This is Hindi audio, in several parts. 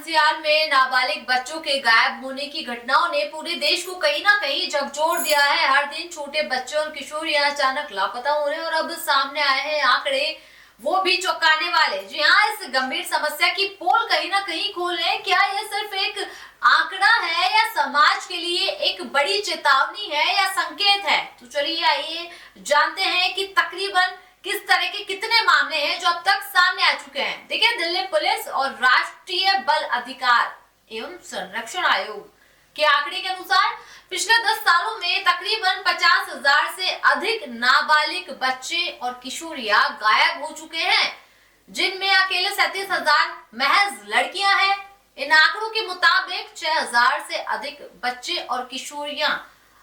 एनसीआर में नाबालिग बच्चों के गायब होने की घटनाओं ने पूरे देश को कहीं ना कहीं झकझोर दिया है। हर दिन छोटे बच्चे और किशोरियां अचानक लापता हो रहे हैं और अब सामने आए हैं आंकड़े, वो भी चौंकाने वाले। जी हाँ, इस गंभीर समस्या की पोल कहीं ना कहीं खोल रहे हैं। क्या यह सिर्फ एक आंकड़ा है या समाज के लिए एक बड़ी चेतावनी है या संकेत है? तो चलिए आइए जानते हैं कि तकरीबन किस तरह के कितने मामले हैं जो अब तक सामने आ चुके हैं। देखिए, दिल्ली पुलिस और राष्ट्रीय बल अधिकार एवं संरक्षण आयोग के आंकड़े के अनुसार पिछले 10 सालों में तकरीबन 50,000 से अधिक नाबालिग बच्चे और किशोरियां गायब हो चुके हैं, जिनमें अकेले 37,000 महज लड़कियां हैं। इन आंकड़ों के मुताबिक 6,000 से अधिक बच्चे और किशोरियां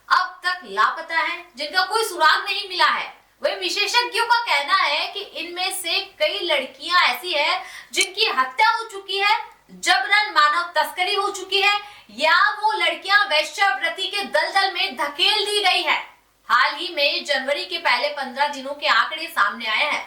अब तक लापता हैं, जिनका कोई सुराग नहीं मिला है। वही विशेषज्ञों का कहना है कि इनमें से कई लड़कियां ऐसी हैं जिनकी हत्या हो चुकी है, जबरन मानव तस्करी हो चुकी है, या वो लड़कियां वेश्यावृत्ति के दलदल में धकेल दी गई है। हाल ही में जनवरी के पहले 15 दिनों के आंकड़े सामने आए हैं।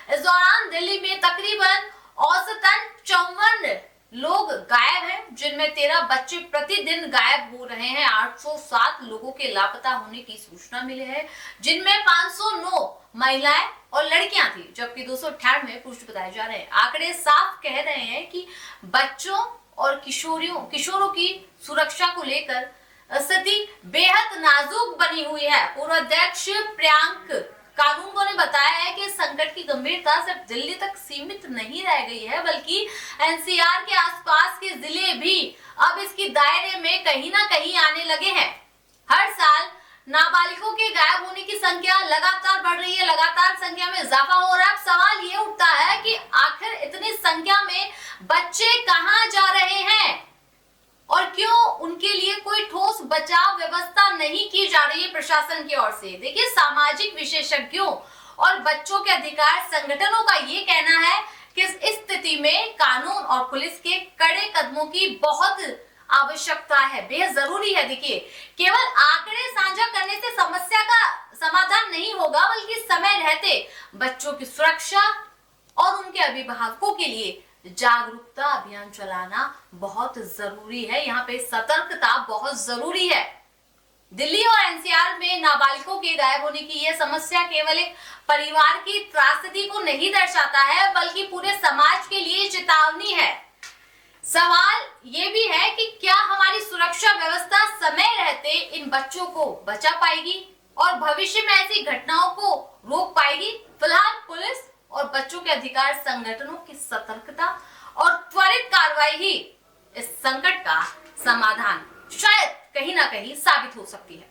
इस दौरान दिल्ली में तकरीबन औसतन 54 लोग गायब हैं, जिनमें 13 बच्चे प्रतिदिन गायब हो रहे हैं। 807 लोगों के लापता होने की सूचना मिली है, जिनमें 509 महिलाएं और लड़कियां थी, जबकि 298 पुरुष बताए जा रहे हैं। आंकड़े साफ कह रहे हैं कि बच्चों और किशोरों की सुरक्षा को लेकर स्थिति बेहद नाजुक बनी हुई है। पूर्व अध्यक्ष प्रियांक कानूनगो ने बताया है कि संकट की गंभीरता सिर्फ दिल्ली तक सीमित नहीं रह गई है, बल्कि एनसीआर के आसपास के जिले भी अब इसकी दायरे में कहीं ना कहीं आने लगे हैं। हर साल नाबालिगों के गायब होने की संख्या लगातार बढ़ रही है, लगातार संख्या में इजाफा हो रहा है। अब सवाल ये उठता है कि आखिर इतनी संख्या में बच्चे कहां जा रहे हैं और क्यों उनके लिए कोई ठोस बचाव व्यवस्था नहीं की जा रही है प्रशासन की ओर से। देखिए, सामाजिक विशेषज्ञों और बच्चों के अधिकार संगठनों का ये कहना है कि इस स्थिति में कानून और पुलिस के कड़े कदमों की बहुत आवश्यकता है, बेहद जरूरी है। देखिए, केवल आंकड़े साझा करने से समस्या का समाधान नहीं होगा, बल्कि समय रहते बच्चों की सुरक्षा और उनके अभिभावकों के लिए जागरूकता अभियान चलाना बहुत जरूरी है। यहाँ पे सतर्कता बहुत जरूरी है। दिल्ली और एनसीआर में नाबालिगों के गायब होने की यह समस्या केवल एक परिवार की त्रासदी को नहीं दर्शाता है, बल्कि पूरे समाज के लिए चेतावनी है। सवाल ये भी है कि क्या हमारी सुरक्षा व्यवस्था समय रहते इन बच्चों को बचा पाएगी और भविष्य में ऐसी घटनाओं को रोक पाएगी? फिलहाल पुलिस और बच्चों के अधिकार संगठनों की सतर्कता और त्वरित कार्रवाई ही इस संकट का समाधान शायद कहीं ना कहीं साबित हो सकती है।